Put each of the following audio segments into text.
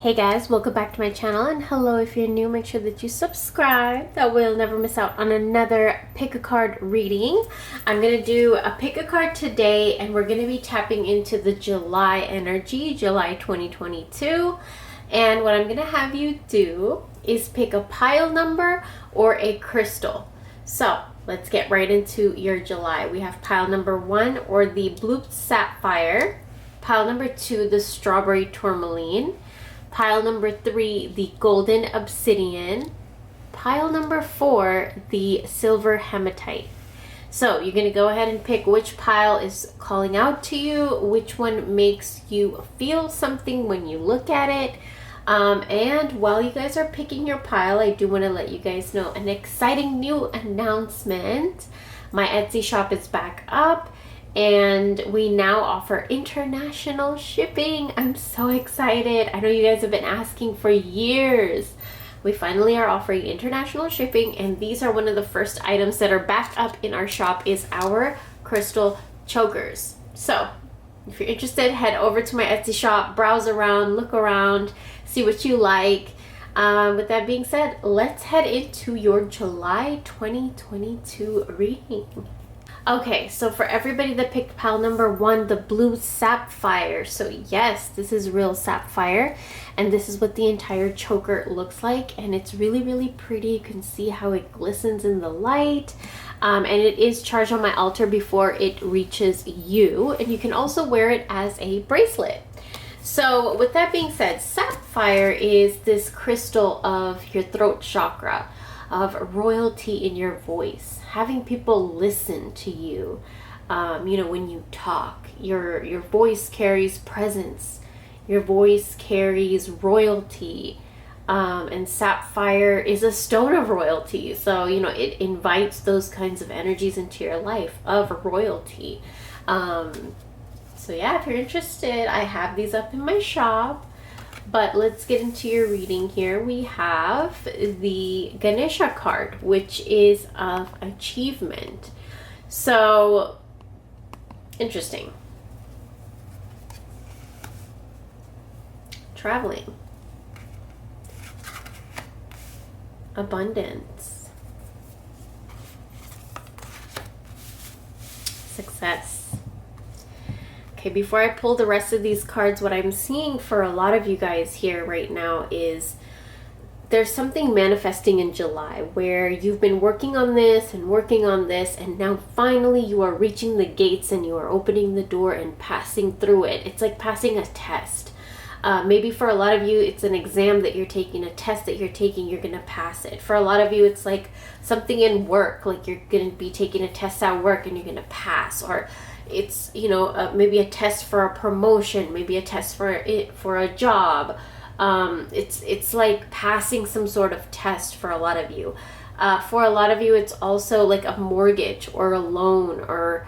Hey guys, welcome back to my channel, and hello if you're new, make sure that you subscribe. That way you'll never miss out on another pick a card reading. I'm going to do a pick a card today, and we're going to be tapping into the July energy, July 2022. And what I'm going to have you do is pick a pile number or a crystal. So let's get right into your July. We have pile number 1, or the blue sapphire. Pile number 2, the strawberry tourmaline. Pile number 3, the golden obsidian. Pile number 4, the silver hematite. So you're going to go ahead and pick which pile is calling out to you, which one makes you feel something when you look at it. And while you guys are picking your pile, I do want to let you guys know an exciting new announcement. My Etsy shop is back up, and we now offer international shipping. I'm so excited. I know you guys have been asking for years. We finally are offering international shipping, and these are one of the first items that are back up in our shop is our crystal chokers. So if you're interested, head over to my Etsy shop, browse around, look around, see what you like. With that being said, let's head into your July 2022 reading. Okay, so for everybody that picked pile number 1, the blue sapphire. So yes, this is real sapphire, and this is what the entire choker looks like, and it's really, really pretty. You can see how it glistens in the light, and it is charged on my altar before it reaches you, and you can also wear it as a bracelet. So with that being said, sapphire is this crystal of your throat chakra, of royalty in your voice, having people listen to you. When you talk, your voice carries presence, your voice carries royalty, and sapphire is a stone of royalty. So, it invites those kinds of energies into your life of royalty. So yeah, if you're interested, I have these up in my shop. But let's get into your reading here. We have the Ganesha card, which is of achievement. So, interesting. Traveling. Abundance. Success. Okay, before I pull the rest of these cards, what I'm seeing for a lot of you guys here right now is there's something manifesting in July where you've been working on this, and now finally you are reaching the gates and you are opening the door and passing through it. It's like passing a test. Maybe for a lot of you, it's an exam that you're taking, a test that you're taking, you're going to pass it. For a lot of you, it's like something in work, like you're going to be taking a test at work and you're going to pass, or it's maybe a test for a promotion, maybe a test for a job. It's like passing some sort of test for a lot of you. For a lot of you, it's also like a mortgage or a loan, or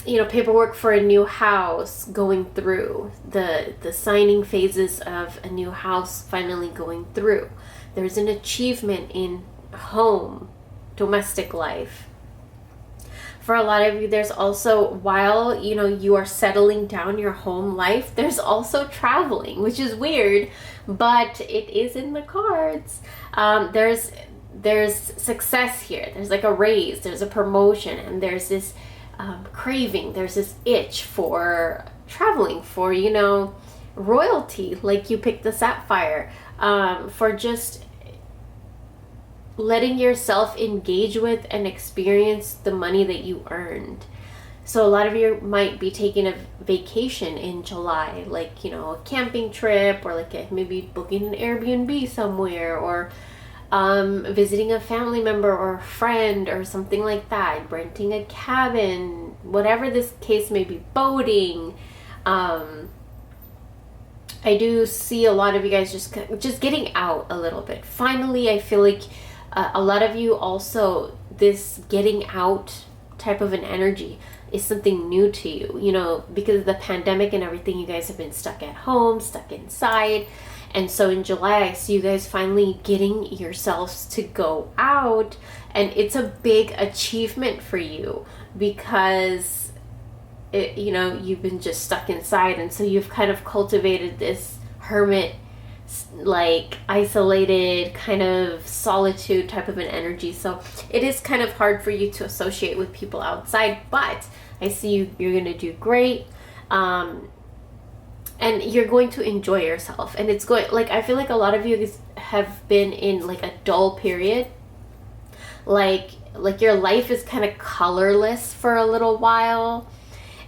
paperwork for a new house going through, the signing phases of a new house finally going through. There's an achievement in home, domestic life. For a lot of you, there's also, while you are settling down your home life, there's also traveling, which is weird, but it is in the cards. There's success here. There's like a raise, there's a promotion, and there's this craving, there's this itch for traveling, for royalty, like you picked the sapphire, for just letting yourself engage with and experience the money that you earned. So a lot of you might be taking a vacation in July, like a camping trip, or like maybe booking an Airbnb somewhere, or visiting a family member or a friend or something like that, renting a cabin, whatever this case may be, boating. I do see a lot of you guys just getting out a little bit. Finally, I feel like a lot of you also, this getting out type of an energy is something new to you, because of the pandemic and everything. You guys have been stuck at home, stuck inside. And so in July, I see you guys finally getting yourselves to go out, and it's a big achievement for you because you've been just stuck inside, and so you've kind of cultivated this hermit like isolated, kind of solitude type of an energy. So it is kind of hard for you to associate with people outside, but I see you're going to do great. And you're going to enjoy yourself. And it's going, like, I feel like a lot of you have been in like a dull period. Like your life is kind of colorless for a little while.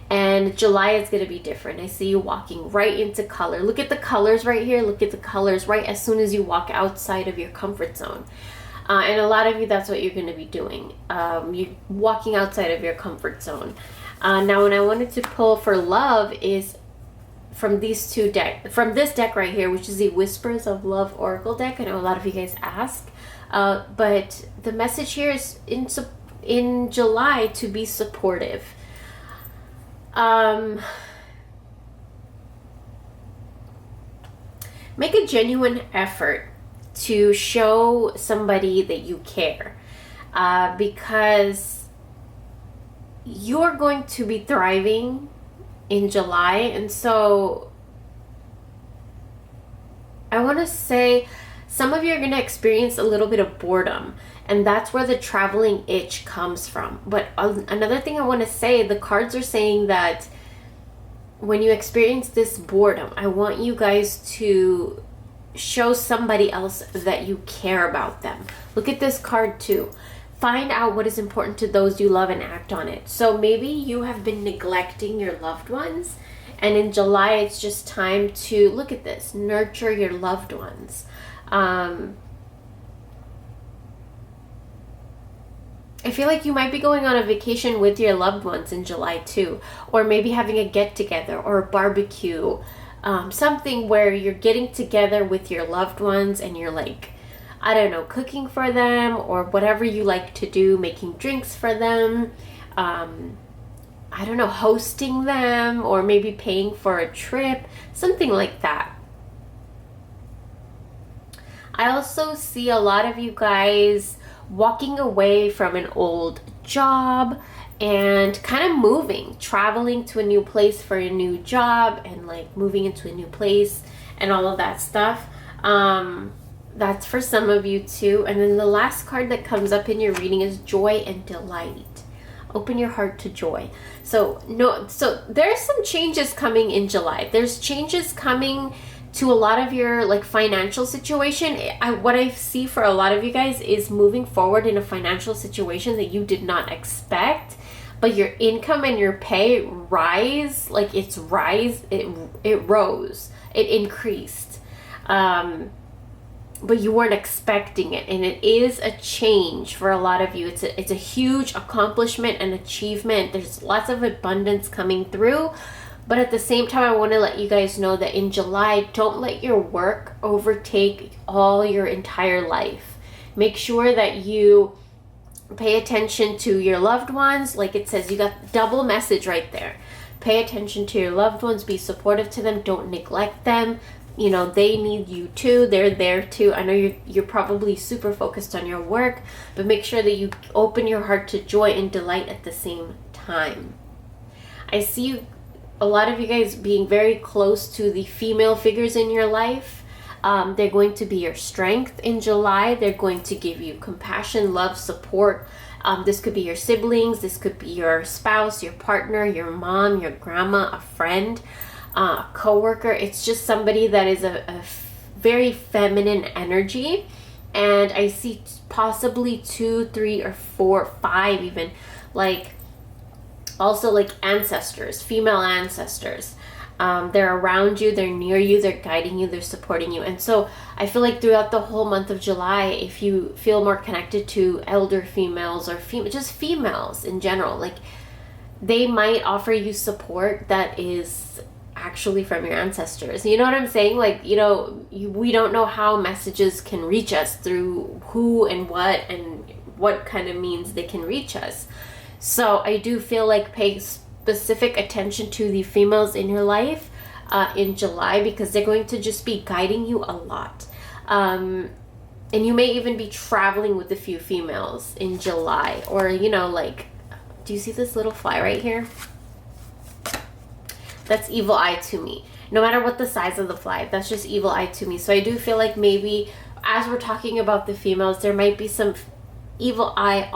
And July is going to be different. I see you walking right into color. Look at the colors right here. Look at the colors right as soon as you walk outside of your comfort zone. And a lot of you, that's what you're going to be doing. You're walking outside of your comfort zone. Now, what I wanted to pull for love is from these two decks, from this deck right here, which is the Whispers of Love Oracle deck. I know a lot of you guys ask, but the message here is in July to be supportive. Make a genuine effort to show somebody that you care, because you're going to be thriving in July. And so I want to say some of you are going to experience a little bit of boredom, and that's where the traveling itch comes from. But another thing I want to say, the cards are saying that when you experience this boredom, I want you guys to show somebody else that you care about them. Look at this card too. Find out what is important to those you love and act on it. So maybe you have been neglecting your loved ones, and in July it's just time to, look at this, nurture your loved ones. I feel like you might be going on a vacation with your loved ones in July too, or maybe having a get-together or a barbecue, something where you're getting together with your loved ones and you're like, I don't know, cooking for them or whatever you like to do, making drinks for them, I don't know, hosting them, or maybe paying for a trip, something like that. I also see a lot of you guys walking away from an old job and kind of moving, traveling to a new place for a new job, and like moving into a new place and all of that stuff. That's for some of you too. And then the last card that comes up in your reading is joy and delight. Open your heart to joy. So there's some changes coming in July. There's changes coming to a lot of your like financial situation. What I see for a lot of you guys is moving forward in a financial situation that you did not expect, but your income and your pay rise, like it rose, it increased. But you weren't expecting it, and it is a change for a lot of you. It's a huge accomplishment and achievement. There's lots of abundance coming through, but at the same time, I want to let you guys know that in July, don't let your work overtake all your entire life. Make sure that you pay attention to your loved ones. Like it says, you got double message right there. Pay attention to your loved ones. Be supportive to them. Don't neglect them. You know, they need you too. They're there too. I know you're probably super focused on your work, but make sure that you open your heart to joy and delight at the same time. I see a lot of you guys being very close to the female figures in your life. They're going to be your strength in July. They're going to give you compassion, love, support. This could be your siblings. This could be your spouse, your partner, your mom, your grandma, a friend, a coworker. It's just somebody that is a very feminine energy. And I see possibly 2, 3, or 4, 5 even, like also like ancestors, female ancestors. They're around you, they're near you, they're guiding you, they're supporting you. And so I feel like throughout the whole month of July, if you feel more connected to elder females or just females in general, like they might offer you support that is actually from your ancestors. You know what I'm saying? Like, you know, we don't know how messages can reach us, through who and what kind of means they can reach us. So I do feel like pay specific attention to the females in your life in July, because they're going to just be guiding you a lot. And you may even be traveling with a few females in July, or, you know, like, do you see this little fly right here? That's evil eye to me. no matter what the size of the fly. That's just evil eye to me. So I do feel like maybe as we're talking about the females, there might be some evil eye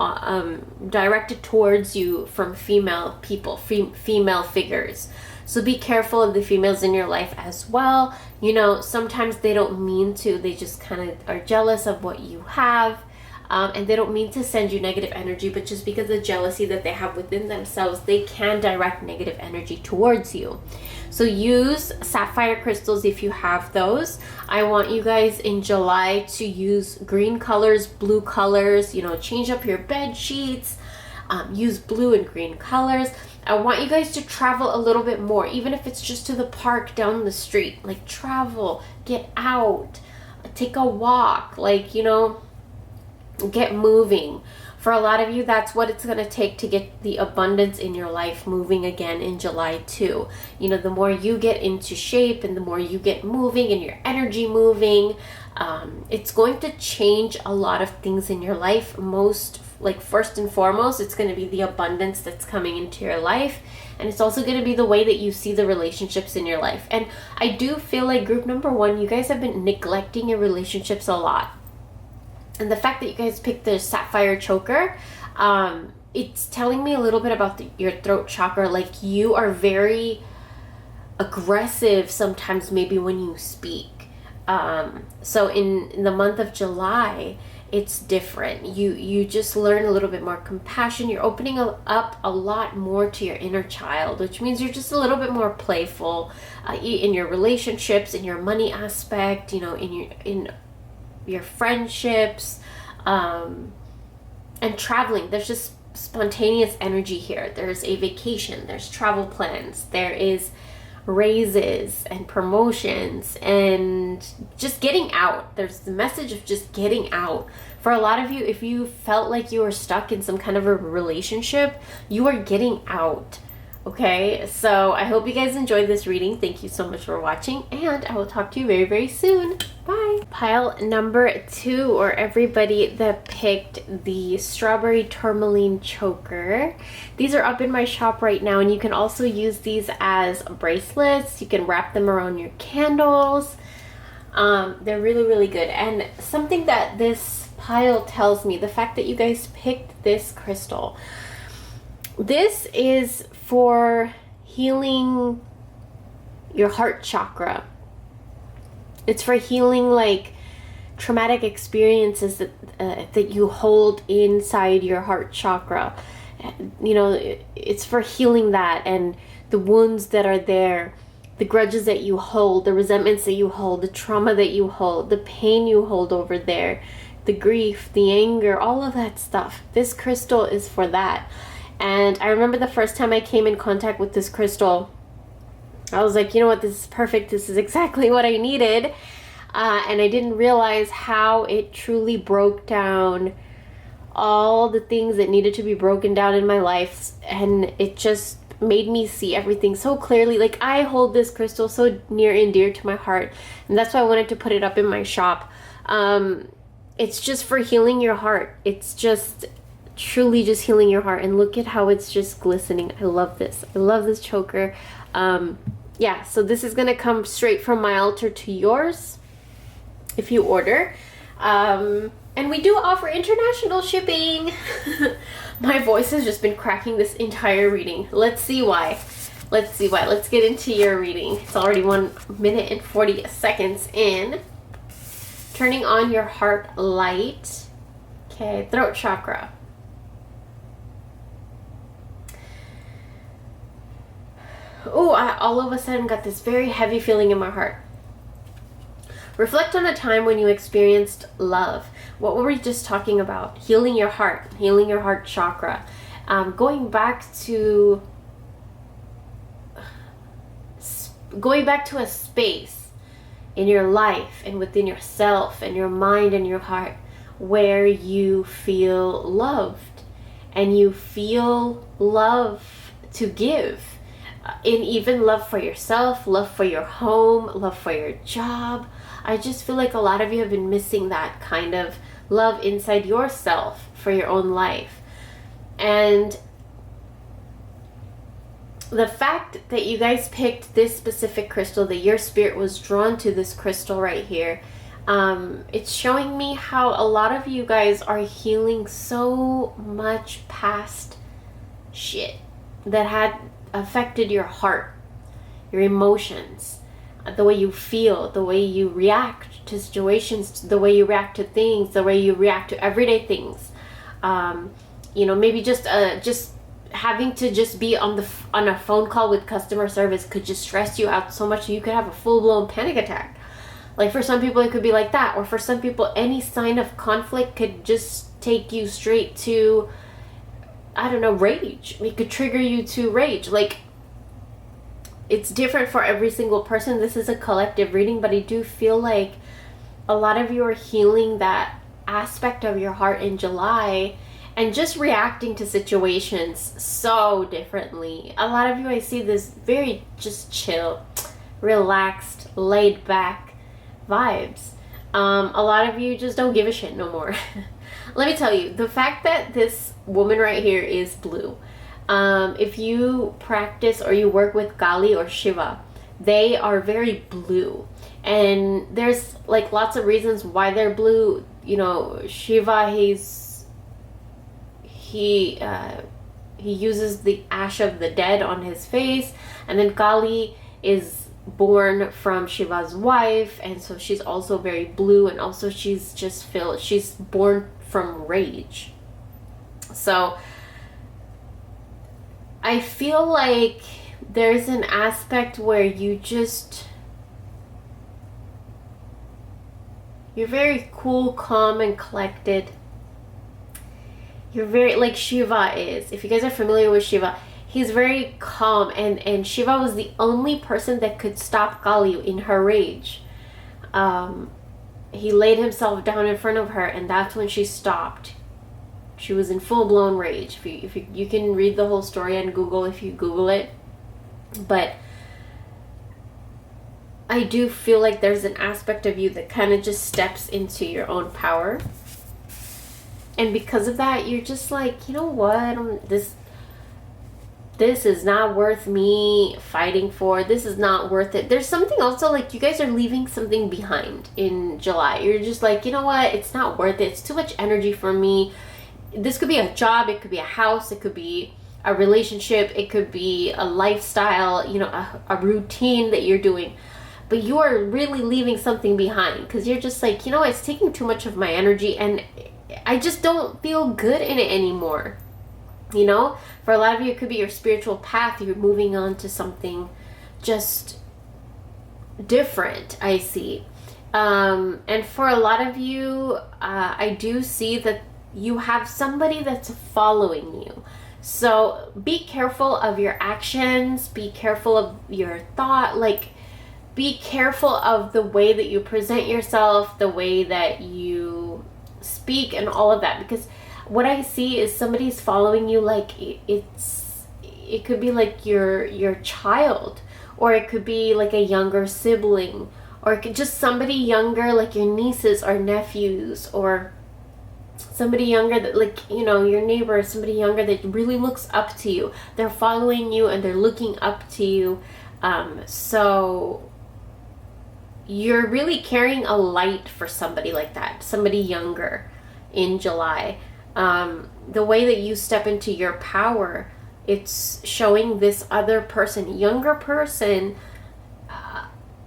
directed towards you from female people, female figures. So be careful of the females in your life as well. You know, sometimes they don't mean to, they just kind of are jealous of what you have. And they don't mean to send you negative energy, but just because of jealousy that they have within themselves, they can direct negative energy towards you. So use sapphire crystals if you have those. I want you guys in July to use green colors, blue colors, you know, change up your bed sheets, use blue and green colors. I want you guys to travel a little bit more, even if it's just to the park down the street. Like, travel, get out, take a walk, like, you know, get moving. For a lot of you, that's what it's going to take to get the abundance in your life moving again in July too. You know, the more you get into shape and the more you get moving and your energy moving, it's going to change a lot of things in your life. First and foremost, it's going to be the abundance that's coming into your life. And it's also going to be the way that you see the relationships in your life. And I do feel like group number 1, you guys have been neglecting your relationships a lot. And the fact that you guys picked the sapphire choker, it's telling me a little bit about your throat chakra. Like, you are very aggressive sometimes, maybe when you speak. So in the month of July, it's different. You just learn a little bit more compassion. You're opening up a lot more to your inner child, which means you're just a little bit more playful in your relationships, in your money aspect, you know, in your friendships, and traveling. There's just spontaneous energy here. There's a vacation, there's travel plans, there is raises and promotions and just getting out. There's the message of just getting out. For a lot of you, if you felt like you were stuck in some kind of a relationship, you are getting out. Okay, so I hope you guys enjoyed this reading. Thank you so much for watching, and I will talk to you very, very soon. Bye. Pile number 2, or everybody that picked the strawberry tourmaline choker. These are up in my shop right now, and you can also use these as bracelets. You can wrap them around your candles. They're really, really good. And something that this pile tells me, the fact that you guys picked this crystal, this is for healing your heart chakra. It's for healing like traumatic experiences that you hold inside your heart chakra. You know, it's for healing that and the wounds that are there, the grudges that you hold, the resentments that you hold, the trauma that you hold, the pain you hold over there, the grief, the anger, all of that stuff. This crystal is for that. And I remember the first time I came in contact with this crystal, I was like, you know what, this is perfect. This is exactly what I needed. And I didn't realize how it truly broke down all the things that needed to be broken down in my life. And it just made me see everything so clearly. Like, I hold this crystal so near and dear to my heart. And that's why I wanted to put it up in my shop. It's just for healing your heart. It's just truly just healing your heart. And look at how it's just glistening. I love this. I love this choker. Yeah, so this is gonna come straight from my altar to yours if you order. And we do offer international shipping. My voice has just been cracking this entire reading. Let's see why. Let's see why. Let's get into your reading. It's already 1 minute and 40 seconds in. Turning on your heart light. Okay, throat chakra. Oh, I all of a sudden got this very heavy feeling in my heart. Reflect on a time when you experienced love. What were we just talking about? Healing your heart chakra. Going back to a space in your life and within yourself and your mind and your heart where you feel loved and you feel love to give. And even love for yourself, love for your home, love for your job. I just feel like a lot of you have been missing that kind of love inside yourself for your own life. And the fact that you guys picked this specific crystal, that your spirit was drawn to this crystal right here, it's showing me how a lot of you guys are healing so much past shit that had affected your heart, your emotions, the way you feel, the way you react to situations, the way you react to things, the way you react to everyday things. You know, maybe just having to just be on a phone call with customer service could just stress you out so much you could have a full-blown panic attack. Like for some people it could be like that, or for some people any sign of conflict could just take you straight to, I don't know, rage. It could trigger you to rage. Like, it's different for every single person. This is a collective reading, but I do feel like a lot of you are healing that aspect of your heart in July and just reacting to situations so differently. A lot of you, I see this very just chill, relaxed, laid back vibes. A lot of you just don't give a shit no more. Let me tell you, the fact that this woman right here is blue, if you practice or you work with Kali or Shiva, they are very blue. And there's like lots of reasons why they're blue. You know, Shiva, he uses the ash of the dead on his face, and then Kali is born from Shiva's wife, and so she's also very blue, and also she's born from rage. So I feel like there's an aspect where you're very cool, calm, and collected. You're very, like Shiva is. If you guys are familiar with Shiva, he's very calm, and Shiva was the only person that could stop Kali in her rage. He laid himself down in front of her, and that's when she stopped. She was in full-blown rage. If you can read the whole story on Google if you Google it. But I do feel like there's an aspect of you that kind of just steps into your own power. And because of that, you're just like, you know what? This is not worth me fighting for. This is not worth it. There's something also, like, you guys are leaving something behind in July. You're just like, you know what? It's not worth it. It's too much energy for me. This could be a job. It could be a house. It could be a relationship. It could be a lifestyle, you know, a routine that you're doing. But you are really leaving something behind because you're just like, you know, it's taking too much of my energy and I just don't feel good in it anymore. You know, for a lot of you, it could be your spiritual path. You're moving on to something just different, I see. And for a lot of you, I do see that you have somebody that's following you. So be careful of your actions. Be careful of your thought. Like, be careful of the way that you present yourself, the way that you speak and all of that. Because what I see is somebody's following you, like it could be like your child, or it could be like a younger sibling, or it could just somebody younger, like your nieces or nephews, or somebody younger that, like, you know, your neighbor, somebody younger that really looks up to you. They're following you and they're looking up to you. So you're really carrying a light for somebody like that, somebody younger in July. The way that you step into your power, it's showing this other person, younger person,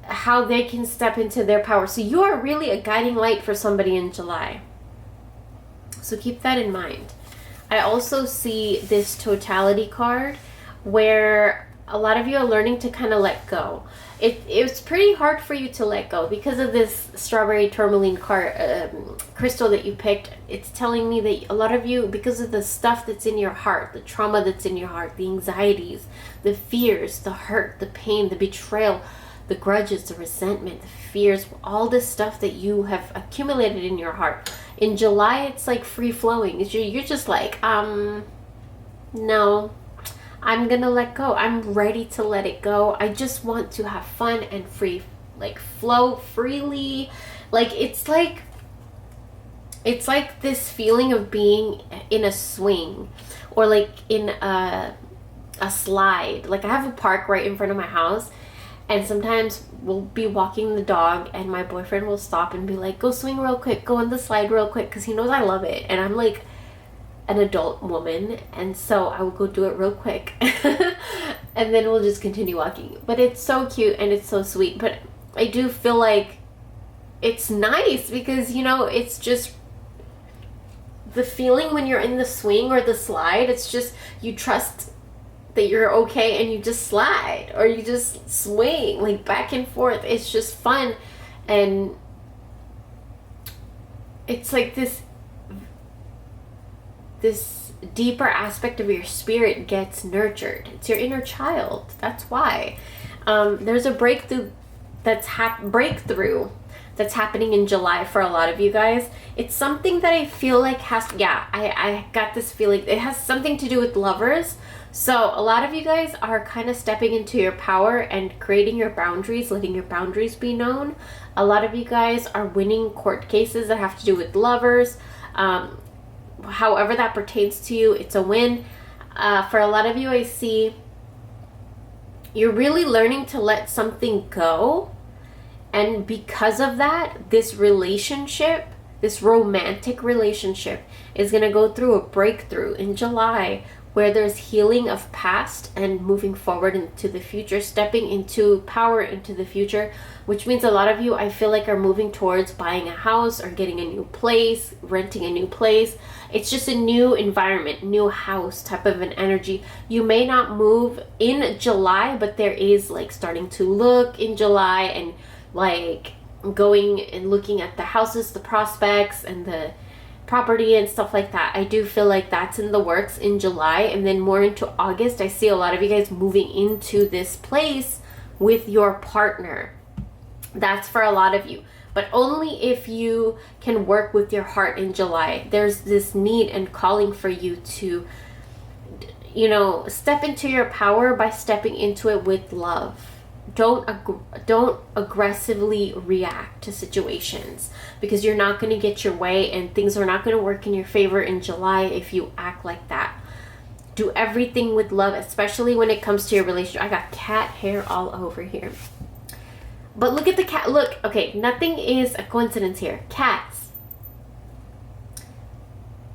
how they can step into their power. So you are really a guiding light for somebody in July. So keep that in mind. I also see this totality card where a lot of you are learning to kind of let go. It's pretty hard for you to let go because of this strawberry tourmaline crystal that you picked. It's telling me that a lot of you, because of the stuff that's in your heart, the trauma that's in your heart, the anxieties, the fears, the hurt, the pain, the betrayal, the grudges, the resentment, the fears, all this stuff that you have accumulated in your heart. In July, it's like free flowing. You're just like, no, I'm gonna let go. I'm ready to let it go. I just want to have fun and free, like flow freely. Like it's like this feeling of being in a swing, or like in a a slide. Like I have a park right in front of my house, and sometimes we'll be walking the dog and my boyfriend will stop and be like, go swing real quick, go on the slide real quick, because he knows I love it. And I'm like an adult woman, and so I will go do it real quick and then we'll just continue walking. But it's so cute and it's so sweet. But I do feel like it's nice because, you know, it's just the feeling when you're in the swing or the slide. It's just, you trust that you're okay and you just slide or you just swing like back and forth. It's just fun, and it's like this deeper aspect of your spirit gets nurtured. It's your inner child. That's why there's a breakthrough that's happening in July for a lot of you guys. It's something that I feel like I got this feeling it has something to do with lovers. So a lot of you guys are kind of stepping into your power and creating your boundaries, letting your boundaries be known. A lot of you guys are winning court cases that have to do with lovers. However that pertains to you, it's a win. For a lot of you, I see you're really learning to let something go. And because of that, this relationship, this romantic relationship, is going to go through a breakthrough in July, where there's healing of past and moving forward into the future, stepping into power into the future, which means a lot of you, I feel like, are moving towards buying a house or getting a new place, renting a new place. It's just a new environment, new house type of an energy. You may not move in July, but there is like starting to look in July and like going and looking at the houses, the prospects and the property and stuff like that. I do feel like that's in the works in July, and then more into August, I see a lot of you guys moving into this place with your partner. That's for a lot of you, but only if you can work with your heart in July. There's this need and calling for you to, you know, step into your power by stepping into it with love. Don't aggressively react to situations, because you're not going to get your way and things are not going to work in your favor in July if you act like that. Do everything with love, especially when it comes to your relationship. I got cat hair all over here. But look at the cat. Look, okay, nothing is a coincidence here. Cats.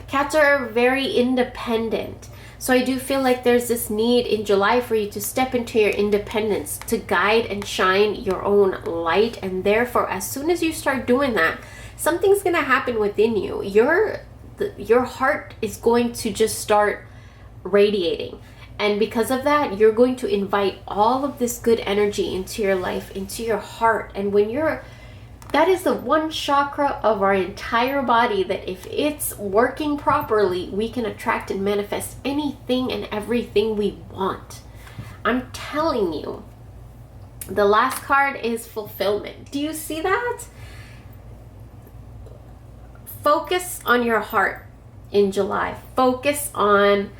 Cats are very independent. So I do feel like there's this need in July for you to step into your independence, to guide and shine your own light. And therefore, as soon as you start doing that, something's going to happen within you. Your heart is going to just start radiating. And because of that, you're going to invite all of this good energy into your life, into your heart. And when that is the one chakra of our entire body that if it's working properly, we can attract and manifest anything and everything we want. I'm telling you. The last card is fulfillment. Do you see that? Focus on your heart in July. Focus on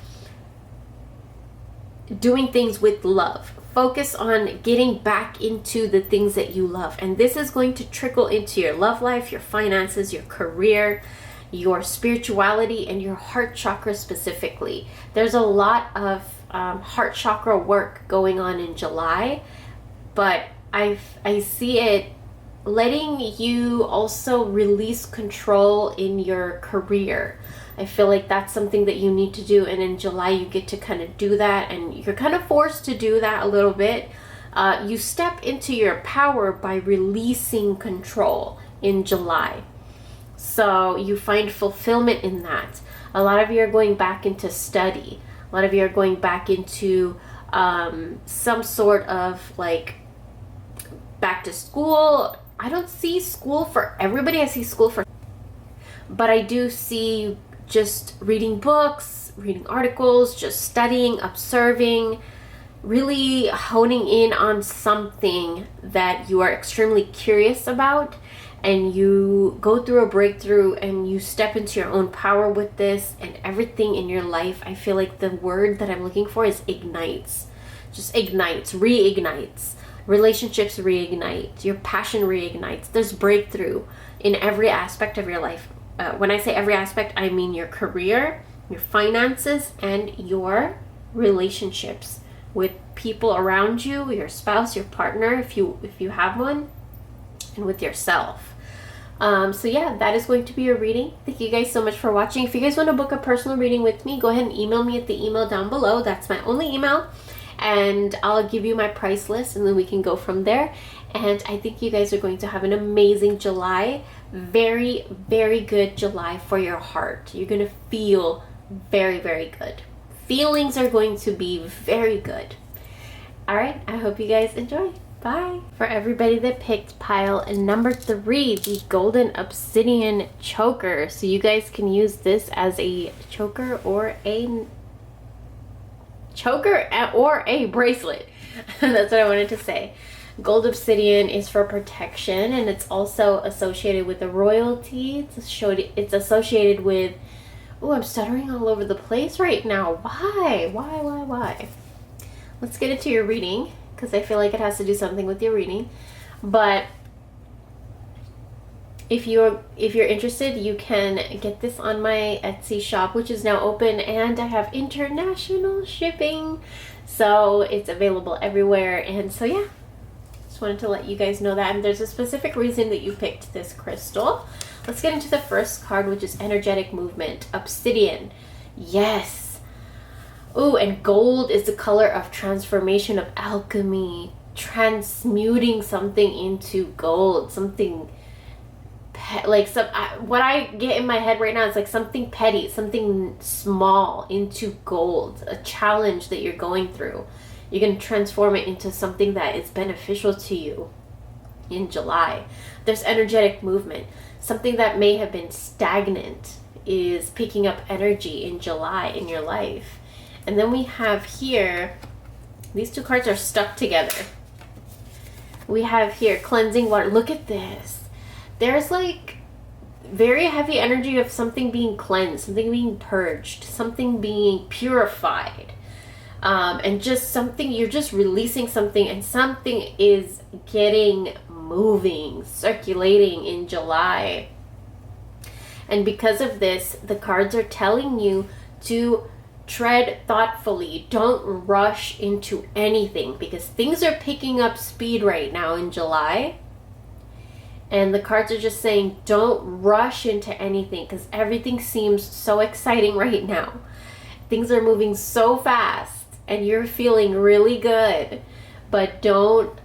doing things with love. Focus on getting back into the things that you love. And this is going to trickle into your love life, your finances, your career, your spirituality, and your heart chakra specifically. There's a lot of heart chakra work going on in July, but I see it letting you also release control in your career. I feel like that's something that you need to do, and in July you get to kind of do that, and you're kind of forced to do that a little bit. You step into your power by releasing control in July. So you find fulfillment in that. A lot of you are going back into study. A lot of you are going back into some sort of like back to school. I don't see school for everybody. I see school for, but I do see just reading books, reading articles, just studying, observing, really honing in on something that you are extremely curious about, and you go through a breakthrough and you step into your own power with this, and everything in your life, I feel like the word that I'm looking for is ignites. Just ignites, reignites. Relationships reignite. Your passion reignites. There's breakthrough in every aspect of your life. When I say every aspect, I mean your career, your finances, and your relationships with people around you, your spouse, your partner, if you have one, and with yourself. So yeah, that is going to be your reading. Thank you guys so much for watching. If you guys want to book a personal reading with me, go ahead and email me at the email down below. That's my only email, and I'll give you my price list, and then we can go from there. And I think you guys are going to have an amazing July. Very, very good July for your heart. You're going to feel very, very good. Feelings are going to be very good. All right, I hope you guys enjoy. Bye. For everybody that picked pile number 3, the golden obsidian choker. So you guys can use this as a choker or a bracelet. That's what I wanted to say. Gold obsidian is for protection, and it's also associated with the royalty. It's associated with... Oh, I'm stuttering all over the place right now. Why? Let's get into your reading, because I feel like it has to do something with your reading. But if you're interested, you can get this on my Etsy shop, which is now open, and I have international shipping, so it's available everywhere. And so yeah, just wanted to let you guys know that. And there's a specific reason that you picked this crystal. Let's get into the first card, which is energetic movement, obsidian. Yes. Ooh, and gold is the color of transformation, of alchemy, transmuting something into gold, something what I get in my head right now is like something petty, something small into gold, a challenge that you're going through. You can transform it into something that is beneficial to you in July. There's energetic movement. Something that may have been stagnant is picking up energy in July in your life. And then we have here, these two cards are stuck together. We have here cleansing water. Look at this. There's like very heavy energy of something being cleansed, something being purged, something being purified. And just something, you're just releasing something, and something is getting moving, circulating in July. And because of this, the cards are telling you to tread thoughtfully. Don't rush into anything, because things are picking up speed right now in July. And the cards are just saying don't rush into anything, because everything seems so exciting right now. Things are moving so fast and you're feeling really good, but don't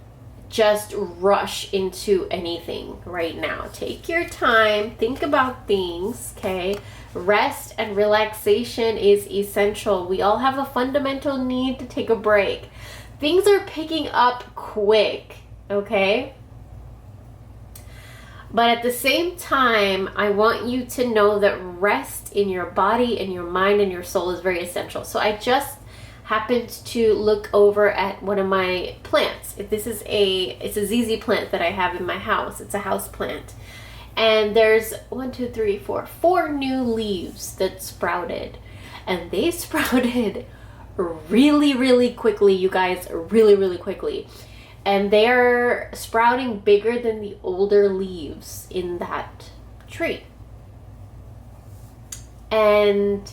just rush into anything right now. Take your time, think about things, okay? Rest and relaxation is essential. We all have a fundamental need to take a break. Things are picking up quick, okay? But at the same time, I want you to know that rest in your body and your mind and your soul is very essential. So I just happened to look over at one of my plants. It's a ZZ plant that I have in my house. It's a house plant. And there's 4 new leaves that sprouted. And they sprouted really, really quickly, you guys, really, really quickly. And they're sprouting bigger than the older leaves in that tree. And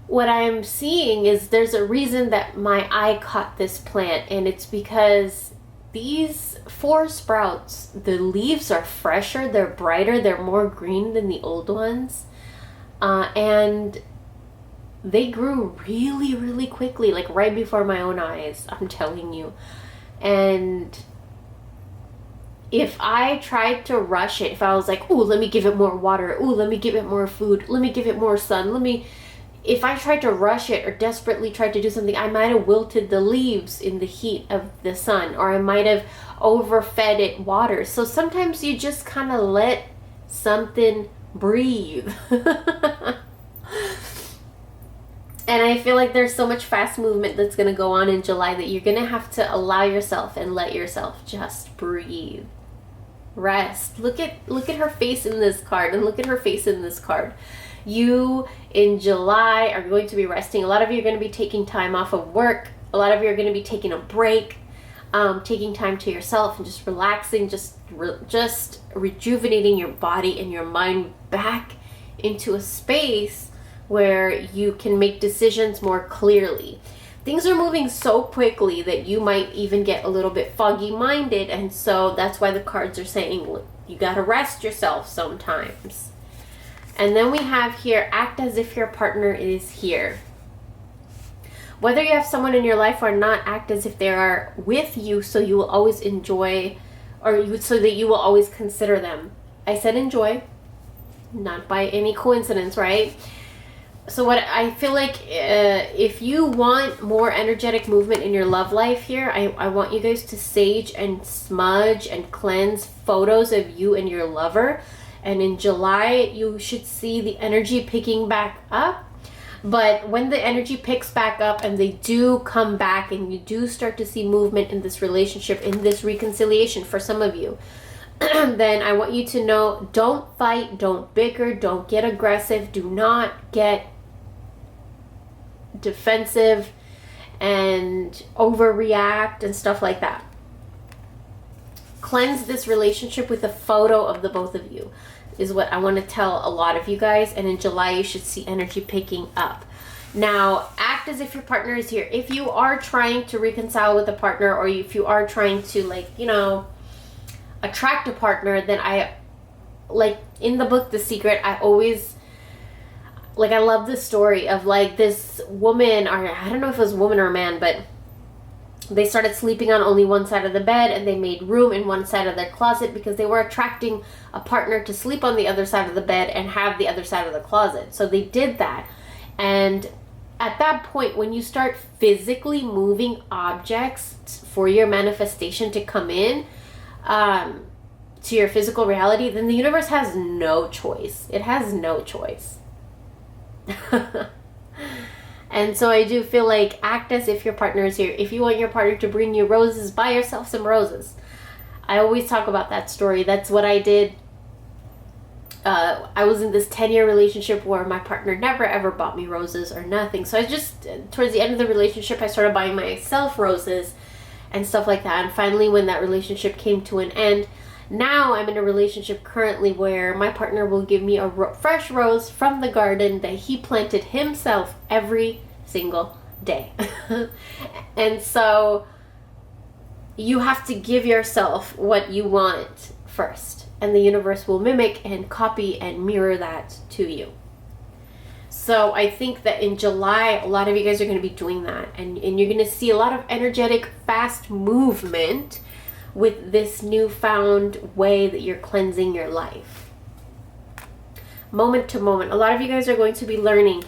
what I'm seeing is there's a reason that my eye caught this plant, and it's because these 4 sprouts, the leaves are fresher, they're brighter, they're more green than the old ones. And they grew really, really quickly, like right before my own eyes, I'm telling you. And if I tried to rush it, if I was like, ooh, let me give it more water, ooh, let me give it more food, let me give it more sun, if I tried to rush it or desperately tried to do something, I might have wilted the leaves in the heat of the sun, or I might have overfed it water. So sometimes you just kind of let something breathe. And I feel like there's so much fast movement that's going to go on in July that you're going to have to allow yourself and let yourself just breathe. Rest. Look at her face in this card, and look at her face in this card. You in July are going to be resting. A lot of you are going to be taking time off of work. A lot of you are going to be taking a break, taking time to yourself and just relaxing, just rejuvenating your body and your mind back into a space where you can make decisions more clearly. Things are moving so quickly that you might even get a little bit foggy minded, and so that's why the cards are saying, look, you got to rest yourself sometimes. And then we have here, act as if your partner is here. Whether you have someone in your life or not, act as if they are with you, so you will always enjoy, so that you will always consider them. I said enjoy, not by any coincidence, right? So what I feel like, if you want more energetic movement in your love life here, I want you guys to sage and smudge and cleanse photos of you and your lover. And in July, you should see the energy picking back up. But when the energy picks back up and they do come back and you do start to see movement in this relationship, in this reconciliation for some of you, then I want you to know, don't fight, don't bicker, don't get aggressive, do not get defensive and overreact and stuff like that. Cleanse this relationship with a photo of the both of you, is what I want to tell a lot of you guys. And in July, you should see energy picking up. Now, act as if your partner is here. If you are trying to reconcile with a partner, or if you are trying to, attract a partner, then in the book, The Secret, I always, I love this story of this woman, or I don't know if it was a woman or a man, but they started sleeping on only one side of the bed, and they made room in one side of their closet because they were attracting a partner to sleep on the other side of the bed and have the other side of the closet. So they did that. And at that point, when you start physically moving objects for your manifestation to come in to your physical reality, then the universe has no choice. It has no choice. And so I do feel like, act as if your partner is here. If you want your partner to bring you roses, buy yourself some roses. I always talk about that story. That's what I did. I was in this 10-year relationship where my partner never ever bought me roses or nothing. So I just, towards the end of the relationship, I started buying myself roses and stuff like that. And finally, when that relationship came to an end, now I'm in a relationship currently where my partner will give me a fresh rose from the garden that he planted himself every single day. And so you have to give yourself what you want first, and the universe will mimic and copy and mirror that to you. So I think that in July, a lot of you guys are going to be doing that, and you're going to see a lot of energetic, fast movement with this newfound way that you're cleansing your life. Moment to moment. A lot of you guys are going to be learning,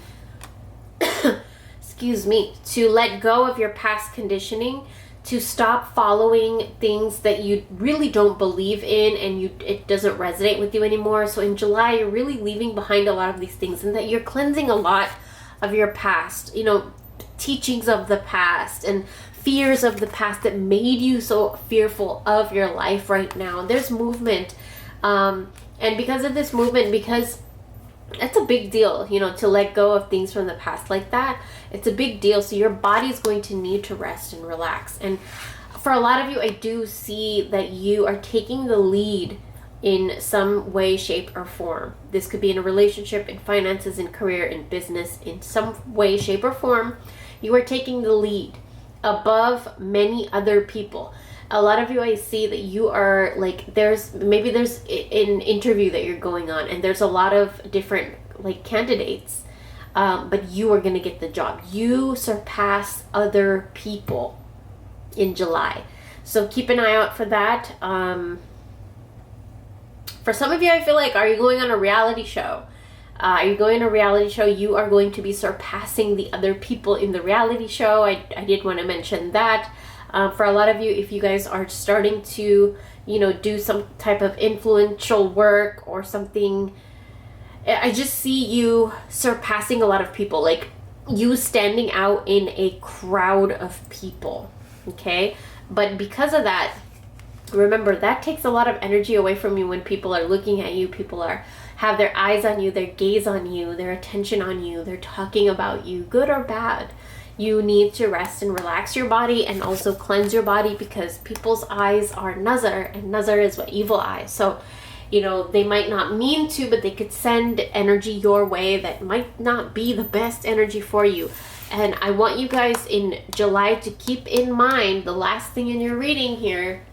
excuse me, to let go of your past conditioning, to stop following things that you really don't believe in and it doesn't resonate with you anymore. So in July, you're really leaving behind a lot of these things, and that you're cleansing a lot of your past, teachings of the past and fears of the past that made you so fearful of your life right now. There's movement. And because of this movement, because it's a big deal, to let go of things from the past like that. It's a big deal. So your body's going to need to rest and relax. And for a lot of you, I do see that you are taking the lead in some way, shape, or form. This could be in a relationship, in finances, in career, in business, in some way, shape, or form. You are taking the lead above many other people. A lot of you, I see that you are there's an interview that you're going on, and there's a lot of different candidates, but you are going to get the job. You surpass other people in July. So keep an eye out for that. For some of you, I feel like, are you going on a reality show? Are you going on a reality show? You are going to be surpassing the other people in the reality show. I did want to mention that. For a lot of you, if you guys are starting to, do some type of influential work or something, I just see you surpassing a lot of people, you standing out in a crowd of people, okay? But because of that, remember, that takes a lot of energy away from you when people are looking at you, people have their eyes on you, their gaze on you, their attention on you, they're talking about you, good or bad. You need to rest and relax your body and also cleanse your body, because people's eyes are nazar, and nazar is what? Evil eyes. So You know, they might not mean to, but they could send energy your way that might not be the best energy for you. And I want you guys in July to keep in mind, the last thing in your reading here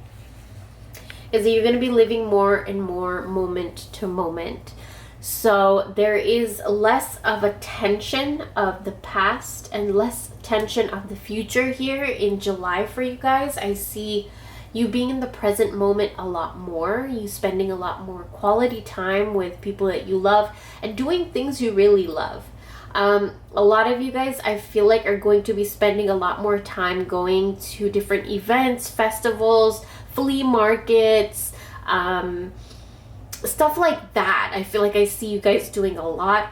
is that you're going to be living more and more moment to moment. So there is less of a tension of the past and less tension of the future here in July for you guys. I see you being in the present moment a lot more, you spending a lot more quality time with people that you love and doing things you really love. A lot of you guys, I feel like, are going to be spending a lot more time going to different events, festivals, flea markets, stuff like that. I feel like I see you guys doing a lot.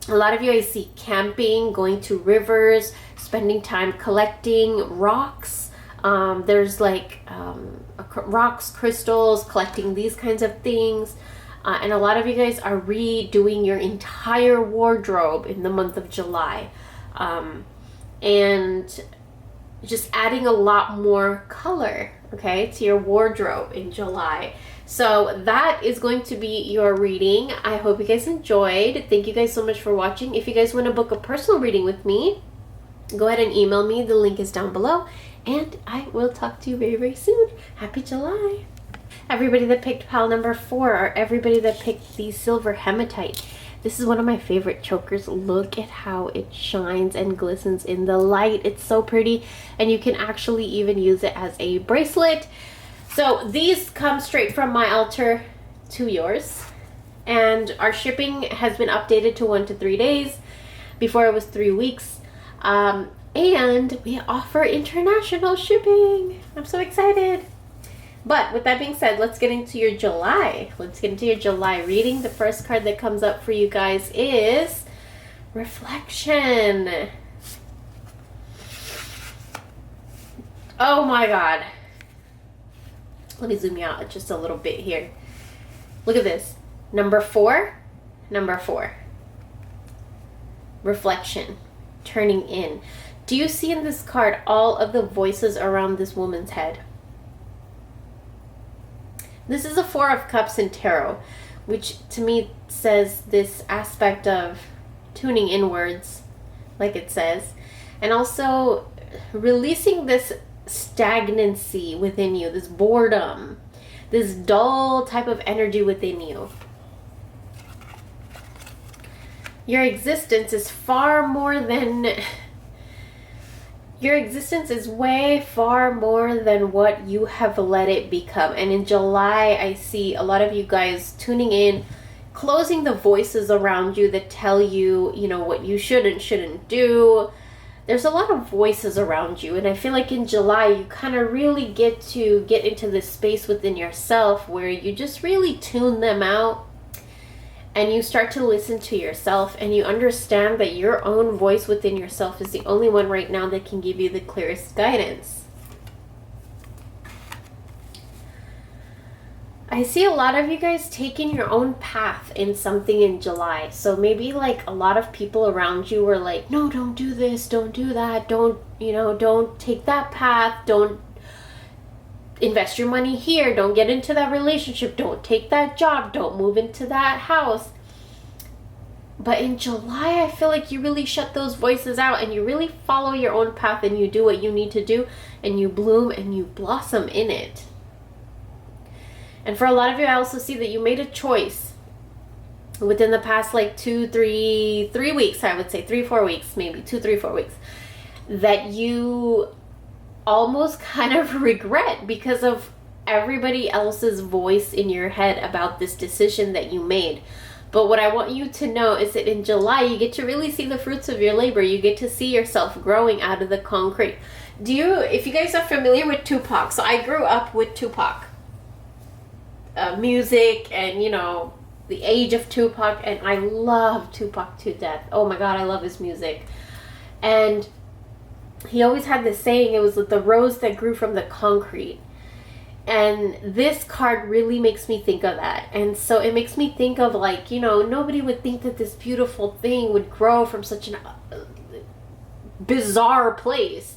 A lot of you, I see camping, going to rivers, spending time collecting rocks. There's like rocks, crystals, collecting these kinds of things. And a lot of you guys are redoing your entire wardrobe in the month of July. And just adding a lot more color, okay, to your wardrobe in July. So that is going to be your reading. I hope you guys enjoyed. Thank you guys so much for watching. If you guys want to book a personal reading with me, go ahead and email me. The link is down below. And I will talk to you very, very soon. Happy July. Everybody that picked pile number 4, or everybody that picked the silver hematite. This is one of my favorite chokers. Look at how it shines and glistens in the light. It's so pretty. And you can actually even use it as a bracelet. So these come straight from my altar to yours. And our shipping has been updated to 1 to 3 days. Before it was 3 weeks. And we offer international shipping. I'm so excited. But with that being said, let's get into your July. Let's get into your July reading. The first card that comes up for you guys is Reflection. Oh my God. Let me zoom you out just a little bit here. Look at this. Number 4. Number 4. Reflection. Turning in. Do you see in this card all of the voices around this woman's head? This is a 4 of Cups in Tarot, which to me says this aspect of tuning inwards, like it says, and also releasing this stagnancy within you, this boredom, this dull type of energy within you. Your existence is far more than... Your existence is way far more than what you have let it become. And in July, I see a lot of you guys tuning in, closing the voices around you that tell you, you know, what you should and shouldn't do. There's a lot of voices around you. And I feel like in July, you kind of really get into this space within yourself where you just really tune them out. And you start to listen to yourself, and you understand that your own voice within yourself is the only one right now that can give you the clearest guidance. I see a lot of you guys taking your own path in something in July. So maybe like a lot of people around you were like, no, don't do this, don't do that, don't take that path, don't invest your money here, don't get into that relationship, don't take that job, don't move into that house. But in July, I feel like you really shut those voices out and you really follow your own path and you do what you need to do and you bloom and you blossom in it. And for a lot of you, I also see that you made a choice within the past like 3 weeks, I would say 3-4 weeks, maybe 2-3-4 weeks, that you almost kind of regret because of everybody else's voice in your head about this decision that you made. But what I want you to know is that in July, you get to really see the fruits of your labor. You get to see yourself growing out of the concrete. If you guys are familiar with Tupac, so I grew up with Tupac. Music and, you know, the age of Tupac, and I love Tupac to death. Oh my God, I love his music. And he always had this saying, it was the rose that grew from the concrete. And this card really makes me think of that. And so it makes me think of like, you know, nobody would think that this beautiful thing would grow from such a bizarre place.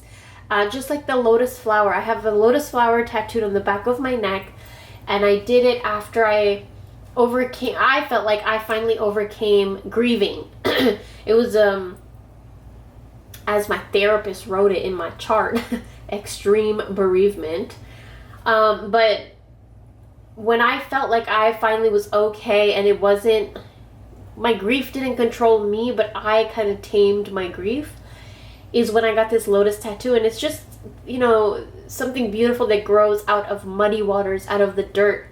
Just like the lotus flower. I have a lotus flower tattooed on the back of my neck. And I did it after I I felt like I finally overcame grieving. It was, as my therapist wrote it in my chart, extreme bereavement. But when I felt like I finally was okay and it wasn't, my grief didn't control me, but I kind of tamed my grief, is when I got this lotus tattoo. And it's just, you know, something beautiful that grows out of muddy waters, out of the dirt.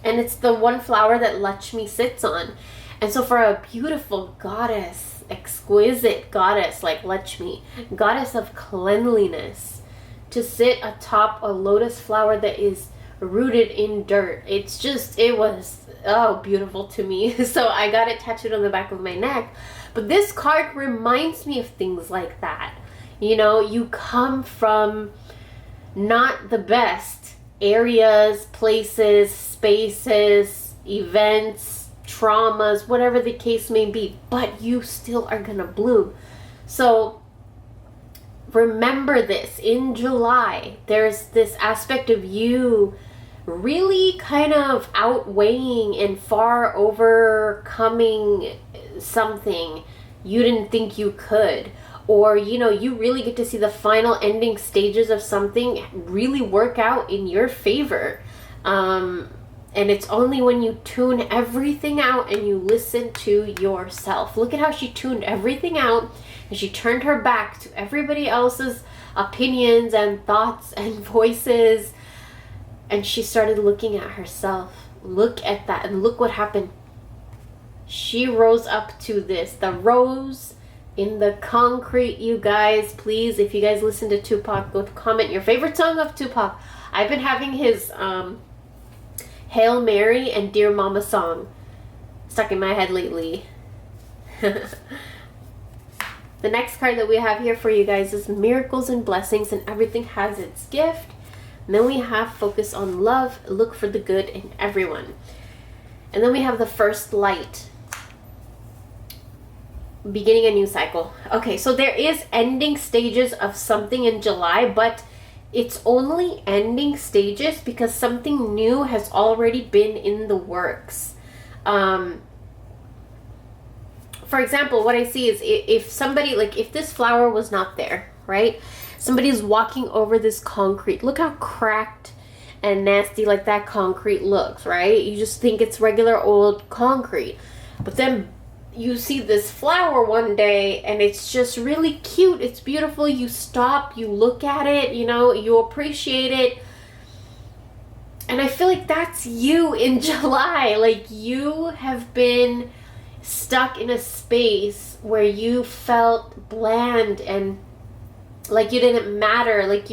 And it's the one flower that Lakshmi sits on. And so for a beautiful goddess, exquisite goddess like Lakshmi, goddess of cleanliness, to sit atop a lotus flower that is rooted in dirt, it's just, it was, oh, beautiful to me. So I got it tattooed on the back of my neck. But this card reminds me of things like that. You know, you come from not the best areas, places, spaces, events, traumas, whatever the case may be, but you still are gonna bloom. So remember this, in July, there's this aspect of you really kind of outweighing and far overcoming something you didn't think you could. Or, you know, you really get to see the final ending stages of something really work out in your favor. And it's only when you tune everything out and you listen to yourself. Look at how she tuned everything out and she turned her back to everybody else's opinions and thoughts and voices. And she started looking at herself. Look at that, and look what happened. She rose up to this. The rose in the concrete, you guys. Please, if you guys listen to Tupac, go comment your favorite song of Tupac. I've been having his Hail Mary and Dear Mama song stuck in my head lately. The next card that we have here for you guys is Miracles and Blessings, and everything has its gift. And then we have Focus on Love, Look for the Good in Everyone. And then we have the First Light, beginning a new cycle. Okay, so there is ending stages of something in July, but it's only ending stages because something new has already been in the works. For example, what I see is if somebody, like if this flower was not there, right? Somebody's walking over this concrete. Look how cracked and nasty like that concrete looks, right? You just think it's regular old concrete. But then you see this flower one day and it's just really cute. It's beautiful. You stop, you look at it, you know, you appreciate it. And I feel like that's you in July. Like you have been stuck in a space where you felt bland and like you didn't matter, like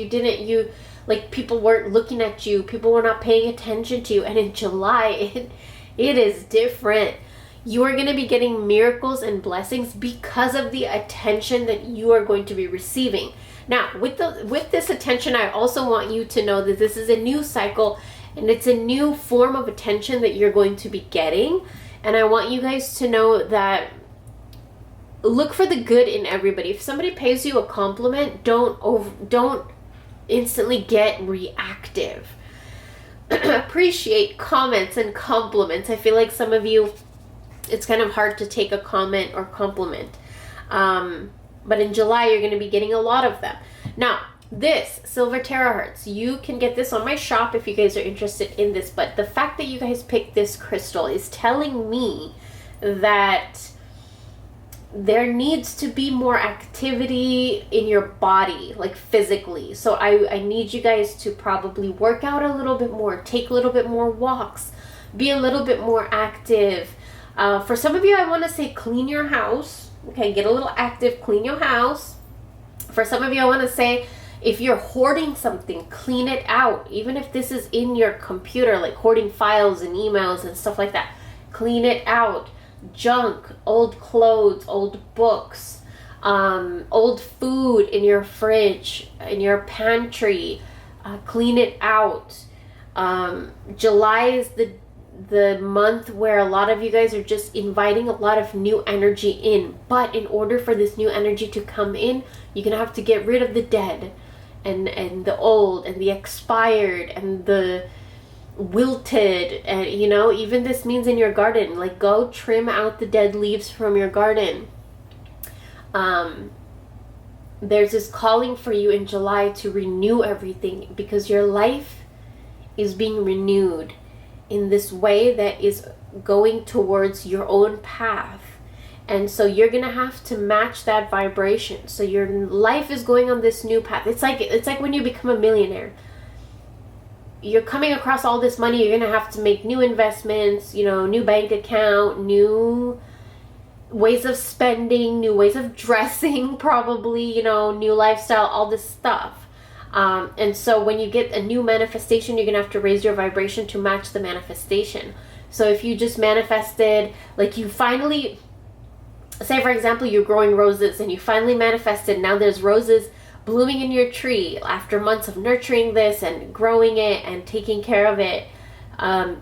like people weren't looking at you, people were not paying attention to you. And in July, it is different. You are going to be getting miracles and blessings because of the attention that you are going to be receiving. Now, with this attention, I also want you to know that this is a new cycle and it's a new form of attention that you're going to be getting. And I want you guys to know that look for the good in everybody. If somebody pays you a compliment, don't instantly get reactive. Appreciate comments and compliments. I feel like some of you, it's kind of hard to take a comment or compliment. But in July, you're going to be getting a lot of them. Now, this Silver Terahertz, you can get this on my shop if you guys are interested in this. But the fact that you guys picked this crystal is telling me that there needs to be more activity in your body, like physically. So I need you guys to probably work out a little bit more, take a little bit more walks, be a little bit more active. For some of you, I want to say clean your house. Okay, get a little active, clean your house. For some of you, I want to say if you're hoarding something, clean it out. Even if this is in your computer, like hoarding files and emails and stuff like that, clean it out. Junk, old clothes, old books, old food in your fridge, in your pantry, clean it out. July is the month where a lot of you guys are just inviting a lot of new energy in. But in order for this new energy to come in, you're gonna have to get rid of the dead and the old and the expired and the wilted. And you know, even this means in your garden, like go trim out the dead leaves from your garden. There's this calling for you in July to renew everything, because your life is being renewed in this way that is going towards your own path. And so you're gonna have to match that vibration. So your life is going on this new path. It's like when you become a millionaire, you're coming across all this money. You're gonna have to make new investments, you know, new bank account, new ways of spending, new ways of dressing, probably, you know, new lifestyle, all this stuff. And so when you get a new manifestation, you're gonna have to raise your vibration to match the manifestation. So if you just manifested, like you finally, say for example, you're growing roses and you finally manifested, now there's roses blooming in your tree after months of nurturing this and growing it and taking care of it.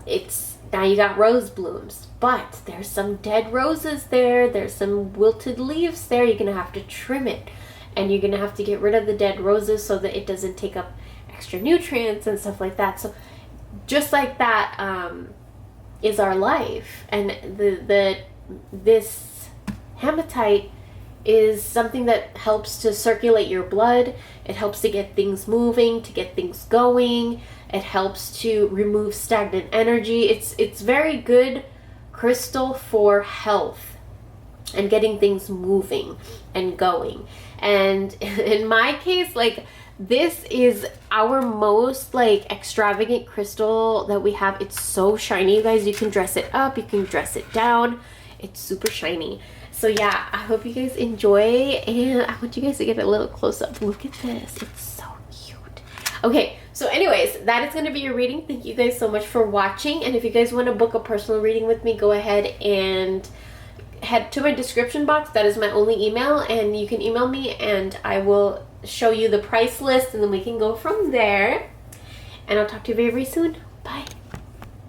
It's now you got rose blooms, but there's some dead roses there, there's some wilted leaves there. You're gonna have to trim it, and you're gonna have to get rid of the dead roses so that it doesn't take up extra nutrients and stuff like that. So just like that is our life. And this hematite is something that helps to circulate your blood. It helps to get things moving, to get things going. It helps to remove stagnant energy. It's very good crystal for health and getting things moving and going. And in my case, like, this is our most like extravagant crystal that we have. It's so shiny, you guys. You can dress it up, you can dress it down. It's super shiny. So yeah, I hope you guys enjoy, and I want you guys to get a little close up. Look at this, it's so cute. Okay, so anyways, that is going to be your reading. Thank you guys so much for watching, and if you guys want to book a personal reading with me, go ahead and head to my description box. That is my only email, and you can email me and I will show you the price list, and then we can go from there. And I'll talk to you very, very soon. Bye.